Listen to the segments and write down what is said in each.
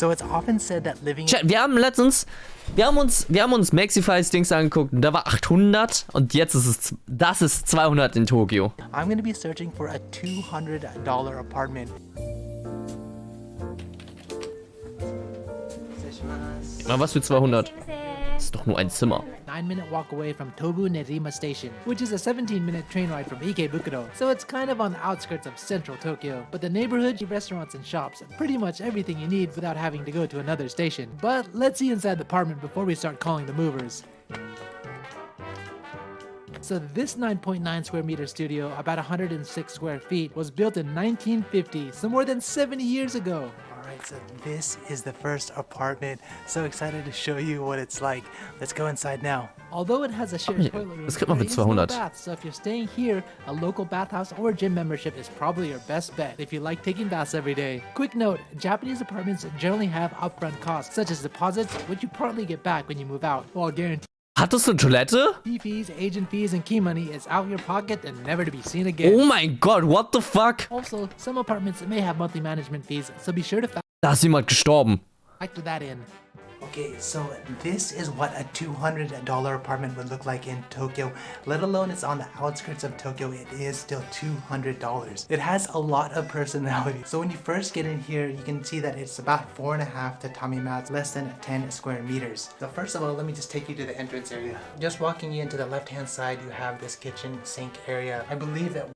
So it's often said that living Chat, wir haben uns Maxify's Dings angeguckt und da war 800 und jetzt ist es, das ist 200 in Tokio. I'm gonna be searching for a $200 apartment. Mal was für 200? Das ist doch nur ein Zimmer. 9-minute walk away from Tobu Nerima Station, which is a 17-minute train ride from Ikebukuro, so it's kind of on the outskirts of central Tokyo. But the neighborhood, restaurants and shops, pretty much everything you need without having to go to another station. But let's see inside the apartment before we start calling the movers. So this 9.9 square meter studio, about 106 square feet, was built in 1950, so more than 70 years ago. Alright, so this is the first apartment. So excited to show you what it's like. Let's go inside now. Although it has a shared toilet room, Das kriegt man für there is no 200. bath, so if you're staying here, a local bathhouse or gym membership is probably your best bet if you like taking baths every day. Quick note, Japanese apartments generally have upfront costs, such as deposits, which you partly get back when you move out, while guaranteed Hattest du eine Toilette? fees, agent fees, and key money is out your pocket and never to be seen again. Oh mein Gott, what the fuck? Also, some apartments may have monthly management fees, so be sure to Da ist jemand gestorben. factor that in. Okay, so this is what a $200 apartment would look like in Tokyo. Let alone it's on the outskirts of Tokyo, it is still $200. It has a lot of personality. So when you first get in here, you can see that it's about 4.5 tatami mats, less than 10 square meters. So first of all, let me just take you to the entrance area. Just walking you into the left-hand side, you have this kitchen sink area. I believe it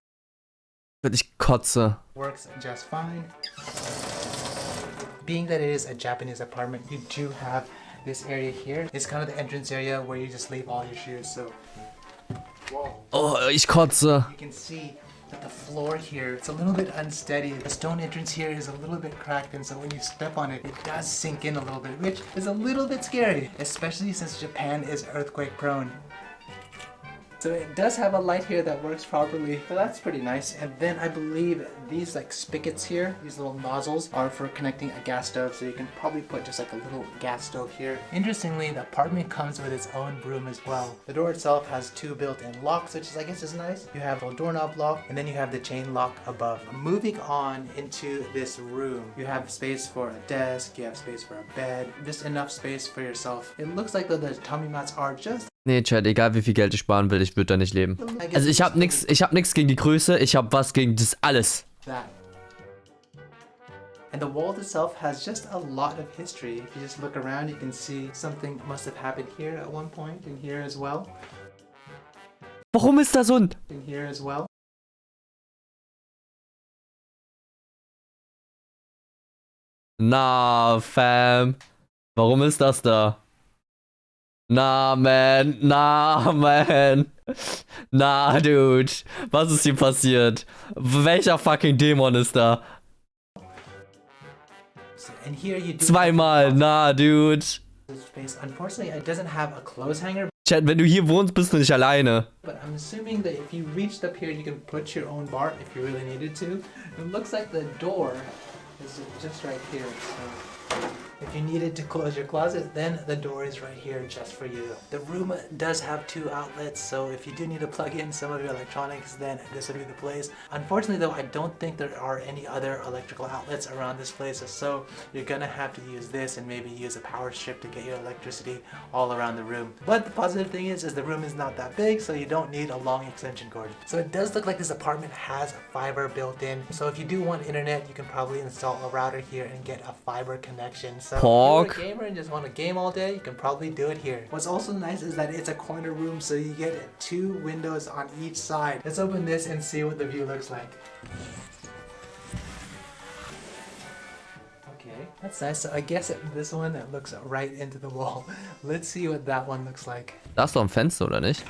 Ich kotze. works just fine. Being that it is a Japanese apartment, you do have this area here. It's kind of the entrance area where you just leave all your shoes. So, whoa, Oh, ich kotze. you can see that the floor here, it's a little bit unsteady. The stone entrance here is a little bit cracked, and so when you step on it, it does sink in a little bit, which is a little bit scary, especially since Japan is earthquake prone. So it does have a light here that works properly, so that's pretty nice. And then I believe these like spigots here, these little nozzles, are for connecting a gas stove, so you can probably put just like a little gas stove here. Interestingly, the apartment comes with its own broom as well. The door itself has 2 built-in locks, which is, I guess, is nice. You have a doorknob lock, and then you have the chain lock above. Moving on into this room, you have space for a desk, you have space for a bed, just enough space for yourself. It looks like the tummy mats are just Nee, Chat, egal wie viel Geld ich sparen will, ich würde da nicht leben. Also ich hab nix gegen die Größe, ich hab was gegen das alles. that. And the wall itself has just a lot of history. If you just look around, you can see something must have happened here at one point, and here as well, Warum ist da so ein... and here as well. Na, Fam. Warum ist das da? Na, man. Na, man. Na, Dude. Was ist hier passiert? Welcher fucking Dämon ist da? So, and here you do Zweimal. Na, Dude. have space. Unfortunately, it doesn't have a clothes hanger, Chat, wenn du hier wohnst, bist du nicht alleine. but I'm assuming that if you reached up here, you can put your own bar if you really needed to. It looks like the door is just right here. So if you needed to close your closet, then the door is right here just for you. The room does have 2 outlets, so if you do need to plug in some of your electronics, then this would be the place. Unfortunately though, I don't think there are any other electrical outlets around this place, so you're gonna have to use this and maybe use a power strip to get your electricity all around the room. But the positive thing is the room is not that big, so you don't need a long extension cord. So it does look like this apartment has fiber built in, so if you do want internet, you can probably install a router here and get a fiber connection. So Pork. if you're a gamer and just want to game all day, you can probably do it here. What's also nice is that it's a corner room, so you get 2 windows on each side. Let's open this and see what the view looks like. Okay, that's nice. So I guess this one that looks right into the wall. Let's see what that one looks like. Da ist doch ein Fenster, oder nicht?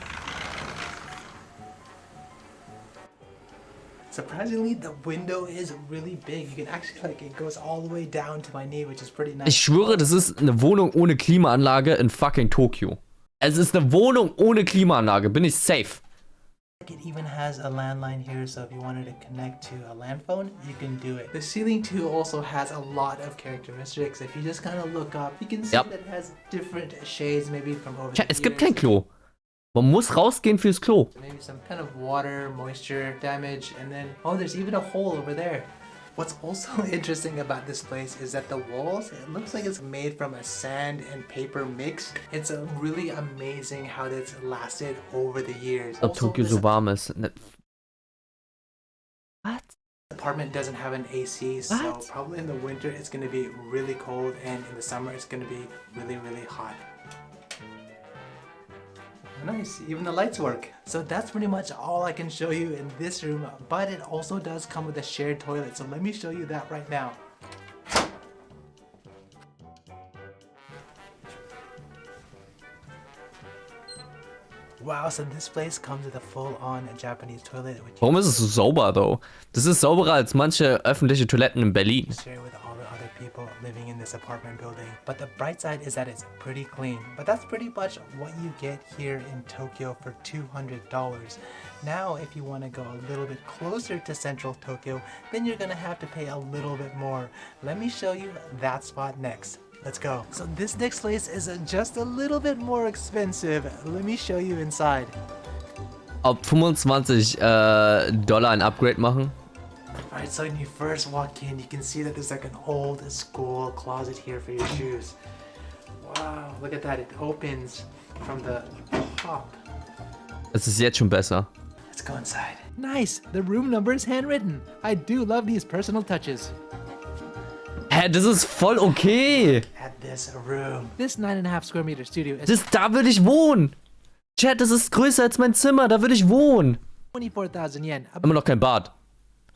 Surprisingly, the window is really big. You can actually, like, it goes all the way down to my knee, which is pretty nice. Ich schwöre, das ist eine Wohnung ohne Klimaanlage in fucking Tokio. Es ist eine Wohnung ohne Klimaanlage, bin ich safe. It even has a landline here, so if you wanted to connect to a land phone, you can do it. The ceiling too also has a lot of characteristics. If you just kind of look up, you can see Yep. that it has different shades, maybe from over Tja, the es gibt years. kein Klo. Man muss rausgehen fürs Klo. Maybe some kind of water, moisture damage, and then, oh, there's even a hole over there. What's also interesting about this place is that the walls, it looks like it's made from a sand and paper mix. It's really amazing how that's lasted over the years. Ob Tokio so warm ist. What? Apartment doesn't have an AC, so probably in the winter it's going to be really cold, and in the summer it's going to be really, really hot. Nice, even the lights work. So that's pretty much all I can show you in this room, but it also does come with a shared toilet, so let me show you that right now. Wow, so this place comes with a full-on Japanese toilet. Warum ist es so sauber, though? Das ist sauberer als manche öffentliche Toiletten in Berlin. Share with all the other people living in this apartment building. But the bright side is that it's pretty clean. But that's pretty much what you get here in Tokyo for $200. Now, if you want to go a little bit closer to central Tokyo, then you're gonna have to pay a little bit more. Let me show you that spot next. Let's go. So this next place is just a little bit more expensive. Let me show you inside. Ob 25 Dollar ein Upgrade machen? Alright, so when you first walk in, you can see that there's like an old school closet here for your shoes. Wow, look at that. It opens from the top. Es ist jetzt schon besser. Let's go inside. Nice. The room number is handwritten. I do love these personal touches. Hä, das ist voll okay. At this room. This 9.5 square meter studio is Da würde ich wohnen. Chat, das ist größer als mein Zimmer. Da würde ich wohnen. 24,000 yen. Immer noch kein Bad.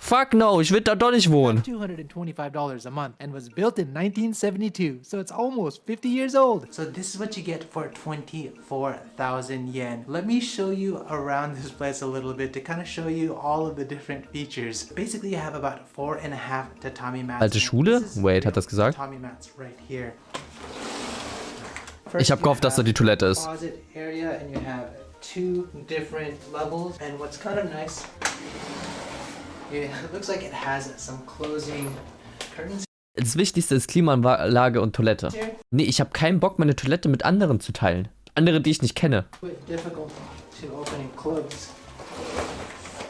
Fuck no, ich will da doch nicht wohnen. $225 a month and was built in 1972, so it's almost 50 years old. So this is what you get for 24,000 yen. Let me show you around this place a little bit to kind of show you all of the different features. Basically, you have about 4.5 tatami mats. Alte Schule? Wait, hat das gesagt? Tatami mats right here. Ich habe gehofft, dass da die Toilette ist. Closet area, and you have 2 different levels, and what's kind of nice, it looks like it has some closing curtains. Das Wichtigste ist Klimaanlage und Toilette. Nee, ich habe keinen Bock, meine Toilette mit anderen zu teilen. Andere, die ich nicht kenne. Difficult to open and close.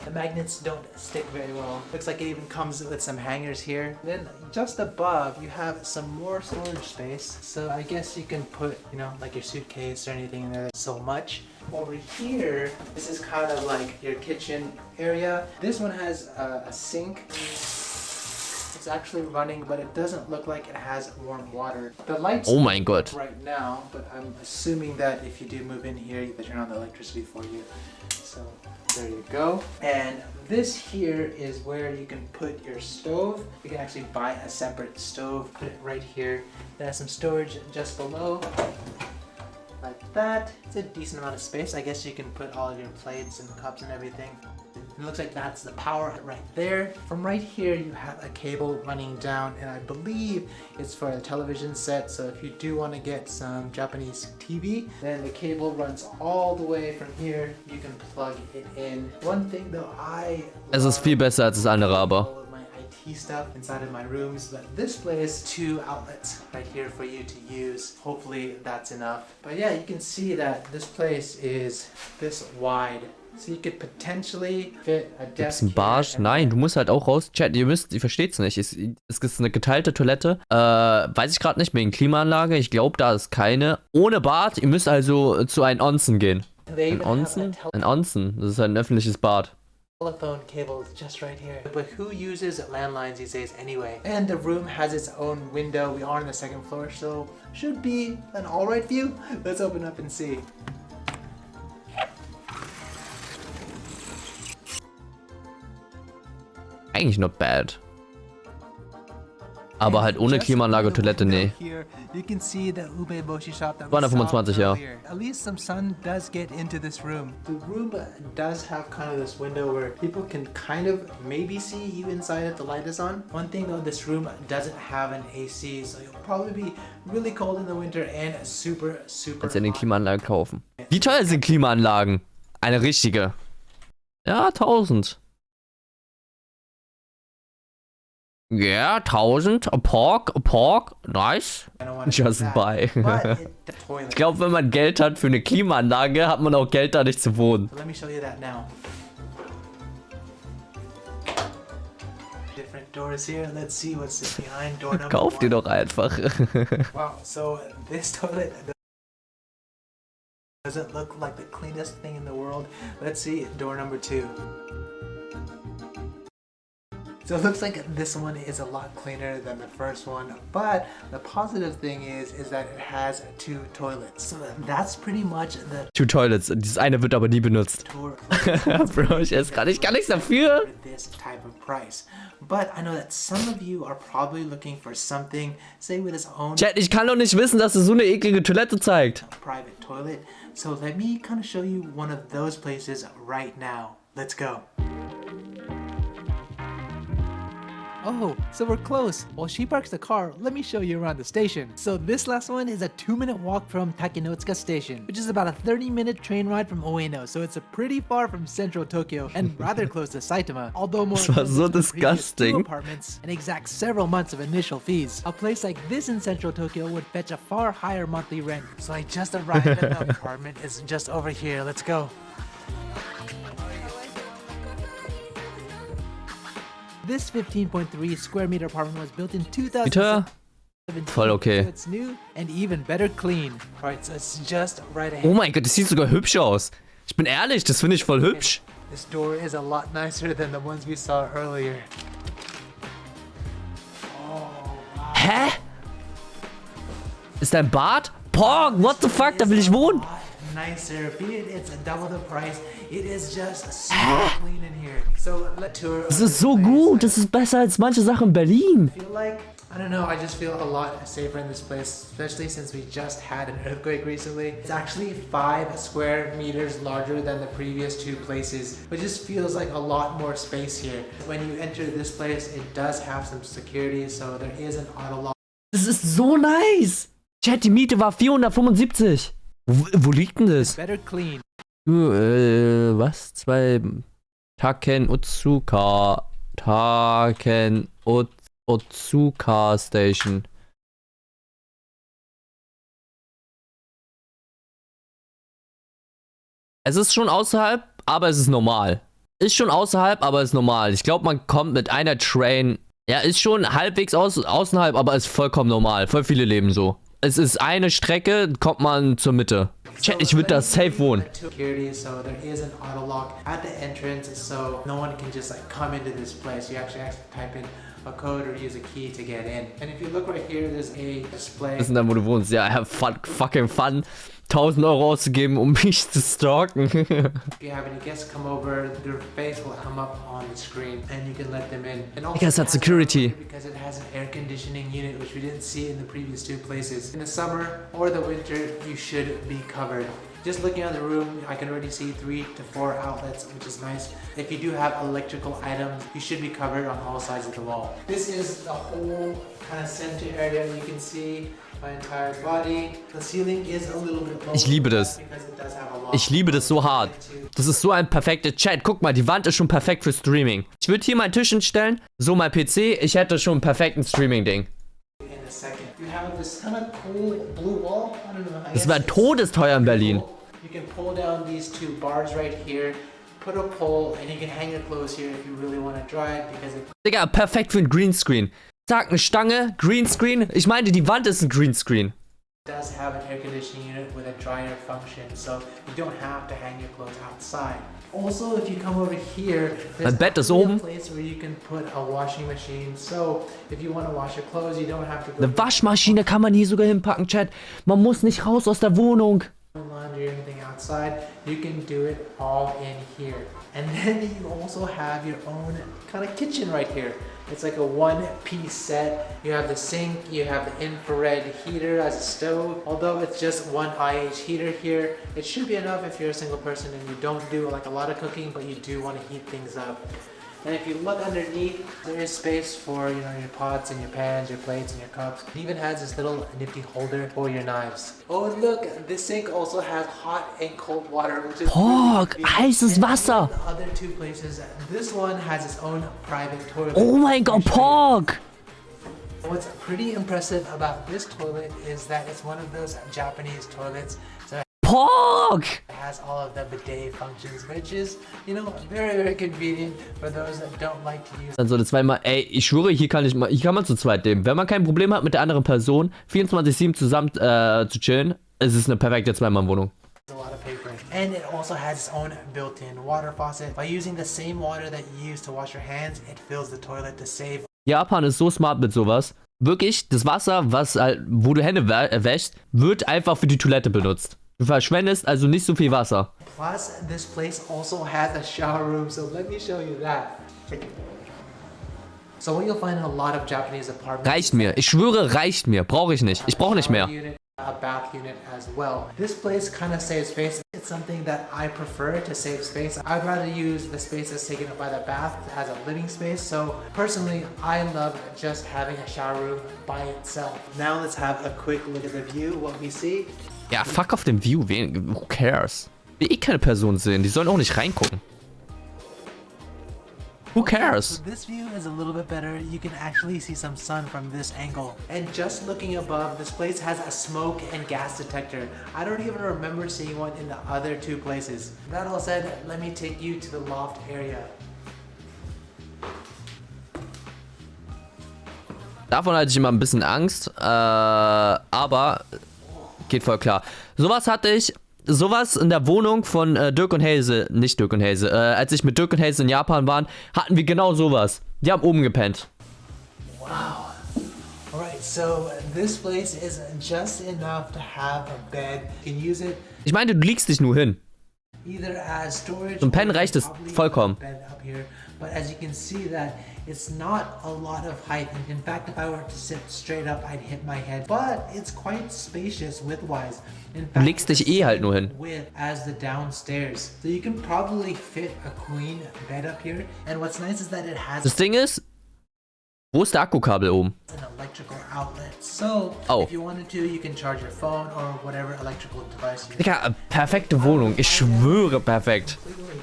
The magnets don't stick very well. Looks like it even comes with some hangers here. Then just above, you have some more storage space. So I guess you can put, you know, like your suitcase or anything in there. So much. Over here, this is kind of like your kitchen area. This one has a sink. It's actually running, but it doesn't look like it has warm water. The lights Oh mein Gott. right now, but I'm assuming that if you do move in here, they turn on the electricity for you. So there you go. And this here is where you can put your stove. You can actually buy a separate stove, put it right here. It has some storage just below. Like that. It's a decent amount of space. I guess you can put all of your plates and cups and everything. It looks like that's the power right there. From right here, you have a cable running down, and I believe it's for a television set. So if you do want to get some Japanese TV, then the cable runs all the way from here. You can plug it in. One thing though, Es ist viel besser als das andere, aber. all of my IT stuff inside of my rooms, but this place 2 outlets right here for you to use. Hopefully that's enough. But yeah, you can see that this place is this wide. So you could potentially fit a desk. Ist ein Bad? Nein, du musst halt auch raus. Chat, ihr versteht's nicht. Es ist eine geteilte Toilette. Weiß ich gerade nicht, wegen Klimaanlage. Ich glaube, da ist keine. Ohne Bad. Ihr müsst also zu einem Onsen gehen. Ein Onsen? Ein Onsen. Das ist ein öffentliches Bad. Telephone cable is just right here. But who uses landlines these days anyway? And the room has its own window. We are on the 2nd floor, so should be an alright view. Let's open up and see. Eigentlich not bad. Aber halt ohne Klimaanlage und Toilette, nee. You can see the Umeboshi shop that 225, ja. At least some sun does get into this room. The room does have kind of this window where people can kind of maybe see you inside if the light is on. One thing though, this room doesn't have an AC, so you'll probably be really cold in the winter and super Kannst du eine Klimaanlage kaufen. Wie teuer sind Klimaanlagen? Eine richtige. Ja, 1000. Ja, 1000. A pork, nice. Just buy. Ich glaube, wenn man Geld hat für eine Klimaanlage, hat man auch Geld da nicht zu wohnen. Let me show you that now. Different door is here. Let's see what's behind door number Kauf dir one. doch einfach. Wow, so this toilet doesn't look like the cleanest thing in the world. Let's see door number 2. So it looks like this one is a lot cleaner than the first one, but the positive thing is that it has 2 toilets. So that's pretty much the 2 Toilets. Dieses eine wird aber nie benutzt. tour Bro, ich esse gerade, ich kann nichts dafür. for this type of price. But I know that some of you are probably looking for something, say with its own Chat, ich kann doch nicht wissen, dass es so eine eklige Toilette zeigt. private toilet. So let me kind of show you one of those places right now. Let's go. Oh, so we're close. While she parks the car, let me show you around the station. So this last one is a 2-minute walk from Takenotsuka Station, which is about a 30-minute train ride from Ueno, so it's pretty far from central Tokyo and rather close to Saitama, although more Das war so expensive than the previous 2 disgusting. apartments and exact several months of initial fees. A place like this in central Tokyo would fetch a far higher monthly rent. So I just arrived at the apartment. It's just over here. Let's go. This 15.3 square meter apartment was built in 2017. Bitte? Voll okay. So it's new and even better clean. Alright, so it's just right ahead. Oh mein Gott, das sieht sogar hübsch aus. Ich bin ehrlich, das finde ich voll hübsch. This door is a lot nicer than the ones we saw earlier. Hä? Ist dein Bad? Porg, what the fuck, da will ich wohnen. Nicer, be it it's double the price. It is just so clean in here. So let's tour. Das ist so gut, das ist besser als manche Sachen in Berlin. I feel like, I don't know, I just feel a lot safer in this place, especially since we just had an earthquake recently. It's actually 5 square meters larger than the previous 2 places, but just feels like a lot more space here. When you enter this place, it does have some security, so there is an auto lock. Das ist so nice. Chat, die Miete war 475. Wo liegt denn das? Better clean. Was? 2 Otsuka Station. Es ist schon außerhalb, aber es ist normal. Ist schon außerhalb, aber ist normal. Ich glaube, man kommt mit einer Train. Ja, ist schon halbwegs außerhalb, aber ist vollkommen normal. Voll viele leben so. Es ist eine Strecke, kommt man zur Mitte. Chat, ich würde da safe wohnen. Security, so there is an auto lock at the entrance, so no one can just like come into this place. You actually have to type in a code or use a key to get in. And if you look right here, there's a display. Wissen dann, wo du wohnst. Ja, have fucking fun. 1000 Euro auszugeben, um mich zu stalken. If you have any guests come over, their face will come up on the screen and you can let them in. And also Because that's security. Because it has an air conditioning unit, which we didn't see in the previous 2 places. In the summer or the winter, you should be covered. Just looking at the room, I can already see 3 to 4 outlets, which is nice. If you do have electrical items, you should be covered on all sides of the wall. This is the whole kind of center area. You can see my entire body. The ceiling is a little bit low. Ich liebe das. Because it does have a lot. Ich liebe das so hart. Das ist so ein perfekter Chat. Guck mal, die Wand ist schon perfekt für Streaming. Ich würde hier meinen Tisch hinstellen, so mein PC. Ich hätte schon einen perfekten Streaming-Ding. In a second. You have this kind of cool blue wall. I don't know. Das wäre todesteuer in Berlin. You can pull down these 2 bars right here, put a pole, and you can hang your clothes here if you really want to dry it because it Digga, perfekt für ein Greenscreen. Zack, eine Stange, Greenscreen. Ich meine, die Wand ist ein Greenscreen. does have an air conditioning unit with a dryer function, so you don't have to hang your clothes outside. Also, if you come over here, there's Mein Bett ist actually oben. a place where you can put a washing machine. So if you want to wash your clothes, you don't have to go Eine Waschmaschine kann man hier sogar hinpacken, Chat. Man muss nicht raus aus der Wohnung. laundry or anything outside. You can do it all in here. And then you also have your own kind of kitchen right here. It's like a 1-piece set. You have the sink, you have the infrared heater as a stove. Although it's just 1 IH heater here, it should be enough if you're a single person and you don't do like a lot of cooking, but you do want to heat things up. And if you look underneath, there is space for, you know, your pots and your pans, your plates and your cups. It even has this little nifty holder for your knives. Oh, and look, this sink also has hot and cold water, which is Porg, really heißes and Wasser. the other 2 places, this one has its own private toilet. Oh mein Gott, Porg. What's pretty impressive about this toilet is that it's one of those Japanese toilets. So Pork! It has all of the bidet functions, which is, you know, very, very convenient for those that don't like to use. Dann so eine zweimal, ey, ich schwöre, hier kann man zu zweit leben. Wenn man kein Problem hat mit der anderen Person, 24/7 zusammen zu chillen, es ist eine perfekte Zweimann-Wohnung. A lot of paper. And it also has its own built-in water faucet. By using the same water that you use to wash your hands, it fills the toilet to save. Japan ist so smart mit sowas. Wirklich, das Wasser, wo du Hände wäschst, wird einfach für die Toilette benutzt. Du verschwendest also nicht so viel Wasser. Plus, this place also has a shower room, so let me show you that. So what you'll find in a lot of Japanese apartments. Reicht mir. Ich schwöre, reicht mir. Brauche ich nicht. Ich brauche nicht mehr. A bath unit as well. This place kind of saves space. It's something that I prefer to save space. I'd rather use the space that's taken up by the bath as a living space. So personally, I love just having a shower room by itself. Now let's have a quick look at the view, what we see. Ja, fuck auf dem View. Who cares? Will eh keine Person sehen. Die sollen auch nicht reingucken. Who cares? So this view is a little bit better. You can actually see some sun from this angle. And just looking above, this place has a smoke and gas detector. I don't even remember seeing one in the other two places. That all said, let me take you to the loft area. Davon hatte ich immer ein bisschen Angst, aber geht voll klar. Sowas in der Wohnung von Dirk und Hazel, nicht Dirk und Hazel, als ich mit Dirk und Hazel in Japan waren, hatten wir genau sowas. Die haben oben gepennt. Wow. Alright, so this place is just enough to have a bed. You can use it Ich meine, du legst dich nur hin. either as storage. Zum Pennen or reicht es probably vollkommen. a bed up here. But as you can see that it's not a lot of height. And in fact, if I were to sit straight up, I'd hit my head. But it's quite spacious widthwise. In fact, Du legst dich eh halt nur hin. width as the downstairs. So you can probably fit a queen bed up here. And what's nice is that it has Das Ding ist, wo ist der Akkukabel oben? an electrical outlet. So Oh. if you wanted to, you can charge your phone or whatever electrical device you Digga, perfekte Wohnung. Ich schwöre, perfekt. completely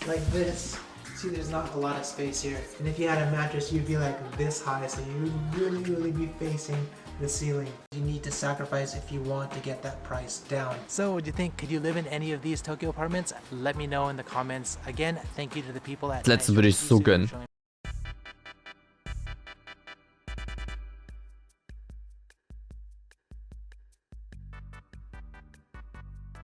like this. See, there's not a lot of space here. And if you had a mattress, you'd be like this high, so you would really be facing the ceiling. You need to sacrifice if you want to get that price down. So, what do you think? Could you live in any of these Tokyo apartments? Let me know in the comments. Again, thank you to the people at Das letzte würde ich so gönnen.